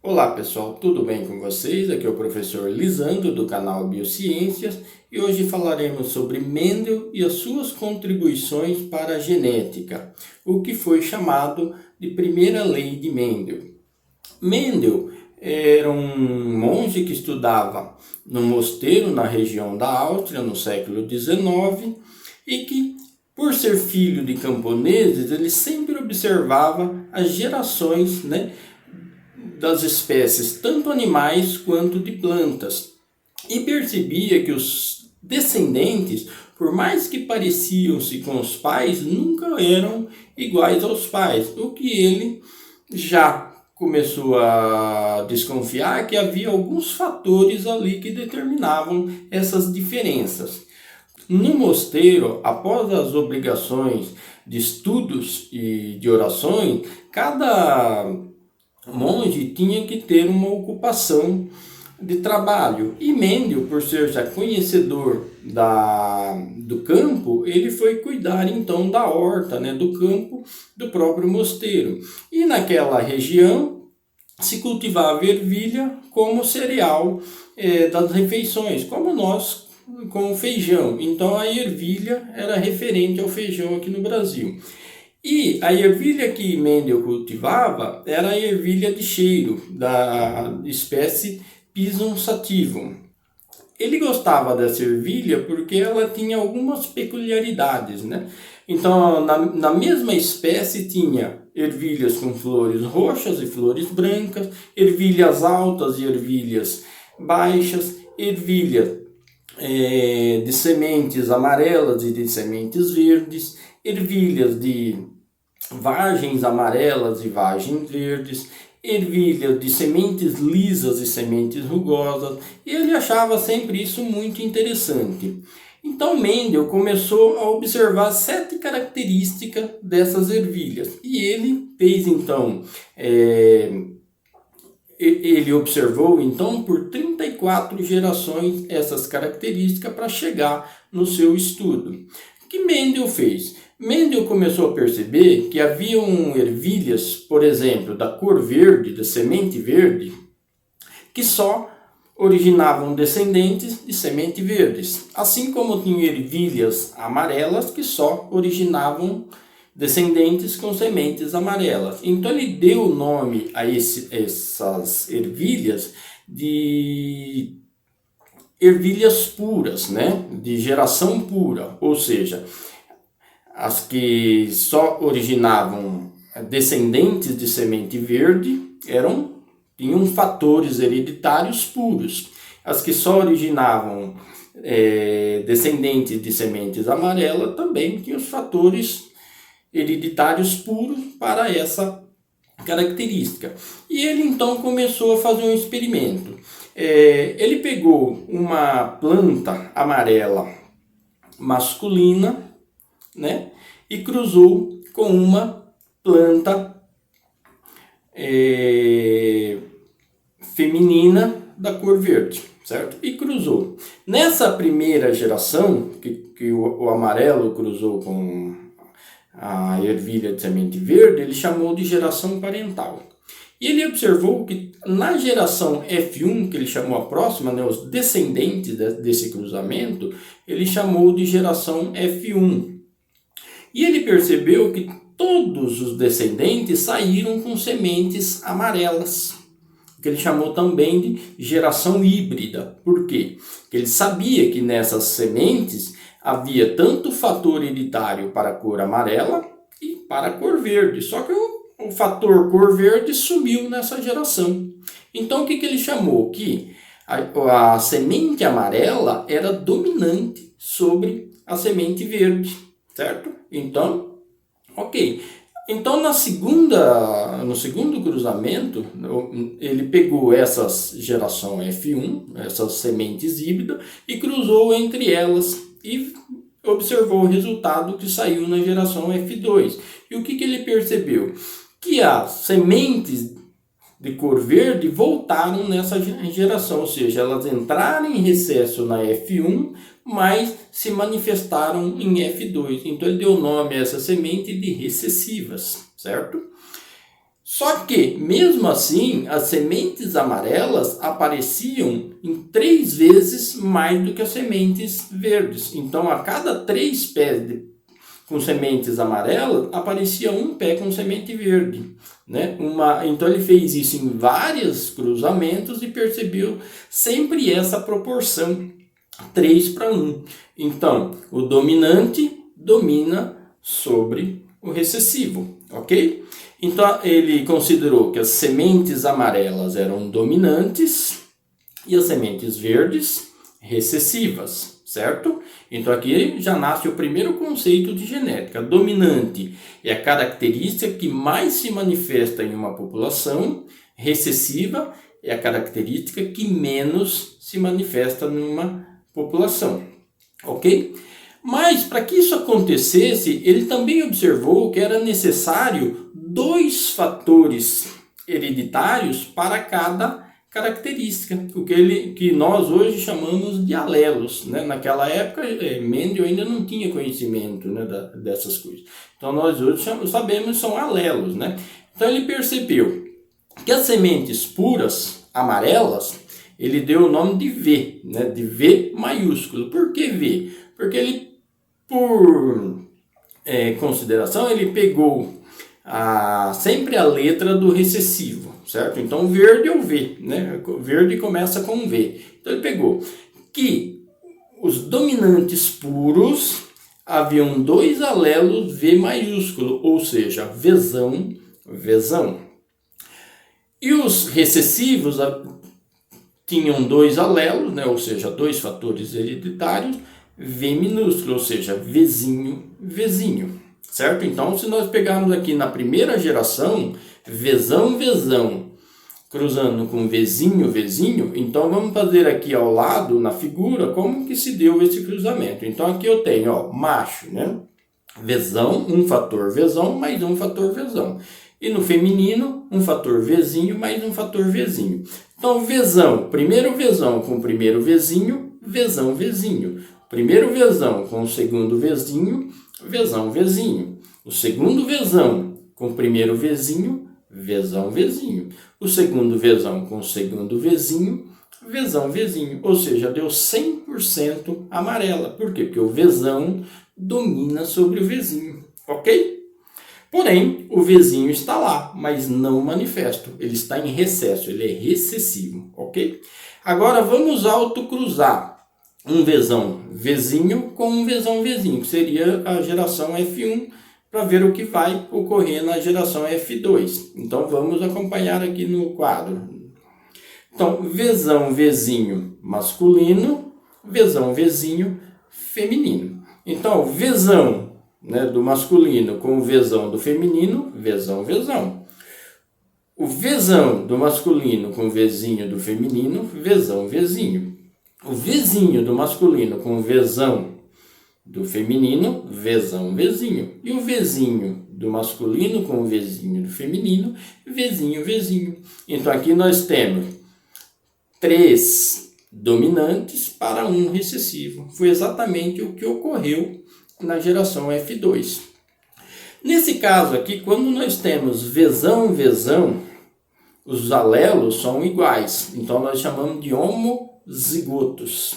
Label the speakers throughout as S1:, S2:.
S1: Olá pessoal, tudo bem com vocês? Aqui é o professor Lisandro do canal Biociências e hoje falaremos sobre Mendel e as suas contribuições para a genética, o que foi chamado de primeira lei de Mendel. Mendel era um monge que estudava no mosteiro na região da Áustria no século XIX e que, por ser filho de camponeses, ele sempre observava as gerações, das espécies, tanto animais quanto de plantas, e percebia que os descendentes, por mais que pareciam-se com os pais, nunca eram iguais aos pais, o que ele já começou a desconfiar que havia alguns fatores ali que determinavam essas diferenças. No mosteiro, após as obrigações de estudos e de orações, cada monge tinha que ter uma ocupação de trabalho. E Mendel, por ser já conhecedor do campo, ele foi cuidar então da horta, do campo do próprio mosteiro. E naquela região se cultivava ervilha como cereal das refeições, como nós com o feijão. Então a ervilha era referente ao feijão aqui no Brasil. E a ervilha que Mendel cultivava era a ervilha de cheiro, da espécie Pisum sativum. Ele gostava dessa ervilha porque ela tinha algumas peculiaridades, Então, na mesma espécie tinha ervilhas com flores roxas e flores brancas, ervilhas altas e ervilhas baixas, ervilha de sementes amarelas e de sementes verdes, ervilhas de vagens amarelas e vagens verdes, ervilhas de sementes lisas e sementes rugosas, e ele achava sempre isso muito interessante. Então Mendel começou a observar 7 características dessas ervilhas, e ele fez então, ele observou então por 34 gerações essas características para chegar no seu estudo. O que Mendel fez? Mendel começou a perceber que haviam ervilhas, por exemplo, da cor verde, da semente verde, que só originavam descendentes de semente verdes, assim como tinha ervilhas amarelas que só originavam descendentes com sementes amarelas. Então ele deu o nome a essas ervilhas de ervilhas puras, de geração pura, ou seja, as que só originavam descendentes de semente verde tinham fatores hereditários puros. As que só originavam descendentes de sementes amarelas também tinham os fatores hereditários puros para essa característica. E ele então começou a fazer um experimento. Ele pegou uma planta amarela masculina, e cruzou com uma planta feminina da cor verde, certo? E cruzou. Nessa primeira geração, que o amarelo cruzou com a ervilha de semente verde, ele chamou de geração parental. E ele observou que na geração F1, que ele chamou a próxima, os descendentes desse cruzamento, ele chamou de geração F1. E ele percebeu que todos os descendentes saíram com sementes amarelas, que ele chamou também de geração híbrida. Por quê? Porque ele sabia que nessas sementes havia tanto fator hereditário para a cor amarela e para a cor verde. Só que o fator cor verde sumiu nessa geração. Então o que ele chamou? Que a semente amarela era dominante sobre a semente verde, certo? Então, ok. Então no segundo cruzamento, ele pegou essas geração F1, essas sementes híbridas, e cruzou entre elas e observou o resultado que saiu na geração F2. E o que ele percebeu? Que as sementes de cor verde voltaram nessa geração, ou seja, elas entraram em recesso na F1, mas se manifestaram em F2. Então ele deu nome a essa semente de recessivas, certo? Só que, mesmo assim, as sementes amarelas apareciam em 3 vezes mais do que as sementes verdes. Então, a cada 3 pés com sementes amarelas, aparecia um pé com semente verde, né? Então ele fez isso em vários cruzamentos e percebeu sempre essa proporção 3:1. Então, o dominante domina sobre o recessivo, ok? Então ele considerou que as sementes amarelas eram dominantes e as sementes verdes recessivas, certo? Então aqui já nasce o primeiro conceito de genética. Dominante é a característica que mais se manifesta em uma população, recessiva é a característica que menos se manifesta numa população, ok? Mas para que isso acontecesse, ele também observou que era necessário 2 fatores hereditários para cada característica, o que nós hoje chamamos de alelos, né? Naquela época, Mendel ainda não tinha conhecimento, né, dessas coisas. Então nós hoje sabemos que são alelos, né? Então ele percebeu que as sementes puras, amarelas, ele deu o nome de V, né? De V maiúsculo. Por que V? Porque ele, por consideração, ele pegou sempre a letra do recessivo, certo? Então verde é o V, né? Verde começa com V. Então ele pegou que os dominantes puros haviam 2 alelos V maiúsculo, ou seja, Vzão, Vzão. E os recessivos tinham 2 alelos, né? Ou seja, 2 fatores hereditários, V minúsculo, ou seja, Vzinho, Vzinho. Certo? Então, se nós pegarmos aqui na primeira geração, Vzão, Vzão, cruzando com Vzinho, Vzinho, então vamos fazer aqui ao lado, na figura, como que se deu esse cruzamento. Então, aqui eu tenho, ó, macho, né? Vzão, um fator Vzão, mais um fator Vzão. E no feminino, um fator Vzinho, mais um fator Vzinho. Então, Vzão, primeiro Vzão com o primeiro Vzinho, Vzão, Vzinho. Primeiro Vzão com o segundo Vzinho, Vzão, Vzinho. O segundo Vzão com o primeiro Vzinho, Vzão, Vzinho. O segundo Vzão com o segundo Vzinho, Vzão, Vzinho. Ou seja, deu 100% amarela. Por quê? Porque o Vzão domina sobre o Vzinho, ok? Porém, o Vzinho está lá, mas não manifesto. Ele está em recesso, ele é recessivo, ok? Agora vamos autocruzar um Vzão Vzinho com um Vzão Vzinho, que seria a geração F1, para ver o que vai ocorrer na geração F2. Então vamos acompanhar aqui no quadro. Então, Vzão Vzinho masculino, Vzão Vzinho feminino. Então, Vzão, né, do masculino com o Vzão do feminino, Vzão, Vzão. O Vzão do masculino com o Vzinho do feminino, Vzão, Vzinho. O Vzinho do masculino com o Vzão do feminino, Vzão, Vzinho. E o Vzinho do masculino com o Vzinho do feminino, Vzinho, Vzinho. Então aqui nós temos 3 dominantes para um recessivo. Foi exatamente o que ocorreu na geração F2. Nesse caso aqui, quando nós temos Vzão, Vzão, os alelos são iguais. Então nós chamamos de homozigotos,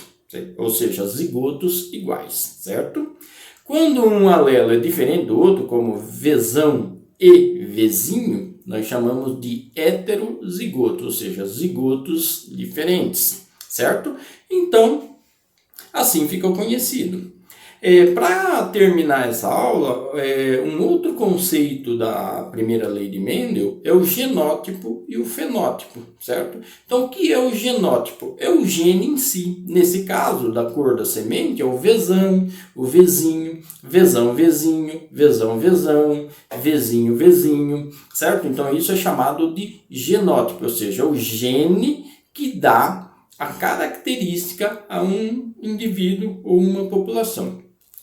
S1: ou seja, zigotos iguais, certo? Quando um alelo é diferente do outro, como Vzão e Vzinho, nós chamamos de heterozigotos, ou seja, zigotos diferentes, certo? Então, assim fica conhecido. Para terminar essa aula, um outro conceito da primeira lei de Mendel é o genótipo e o fenótipo, certo? Então, o que é o genótipo? É o gene em si. Nesse caso, da cor da semente, é o Vzão, o Vzinho, Vzão, Vzinho, Vzão, Vzão, Vzinho, Vzinho, certo? Então, isso é chamado de genótipo, ou seja, o gene que dá a característica a um indivíduo ou uma população.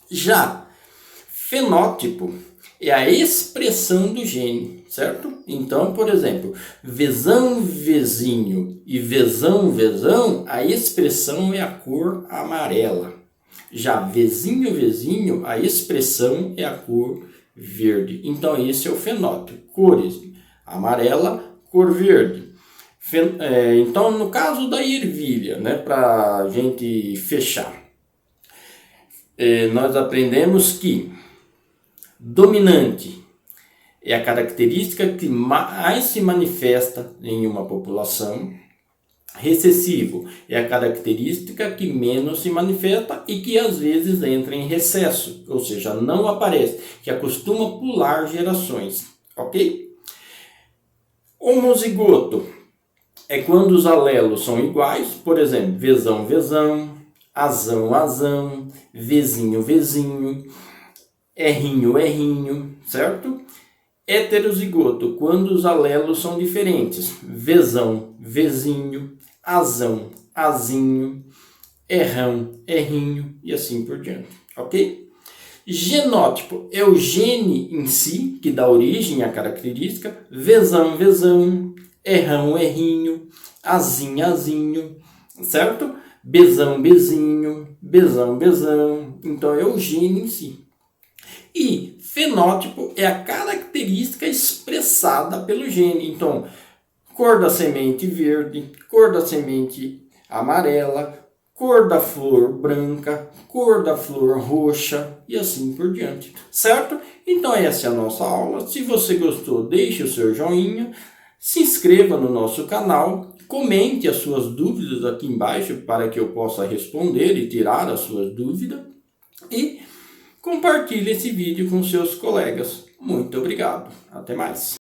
S1: Já fenótipo é a expressão do gene, certo? Então, por exemplo, Vzão, Vzinho e Vzão, Vzão, a expressão é a cor amarela. Já Vzinho, Vzinho, a expressão é a cor verde. Então, esse é o fenótipo. Cores amarela, cor verde. Então, no caso da ervilha, né, para a gente fechar, nós aprendemos que dominante é a característica que mais se manifesta em uma população. Recessivo é a característica que menos se manifesta e que às vezes entra em recesso, ou seja, não aparece, que acostuma pular gerações, ok? Homozigoto é quando os alelos são iguais, por exemplo, Vzão, Vzão, Azão, Azão, Vzinho, Vzinho, Rzinho, Rzinho, certo? Heterozigoto, quando os alelos são diferentes, Vzão, Vzinho, Azão, Azinho, Rrão, Rrinho e assim por diante, ok? Genótipo é o gene em si, que dá origem à característica, Vzão, Vzão, Rrão, Rrinho, Azinho, Azinho, certo? Bzão, Bzinho, Bzão, Bzão, então é o gene em si. E fenótipo é a característica expressada pelo gene, então cor da semente verde, cor da semente amarela, cor da flor branca, cor da flor roxa e assim por diante, certo? Então essa é a nossa aula. Se você gostou, deixe o seu joinha, se inscreva no nosso canal, comente as suas dúvidas aqui embaixo para que eu possa responder e tirar as suas dúvidas e compartilhe esse vídeo com seus colegas. Muito obrigado. Até mais.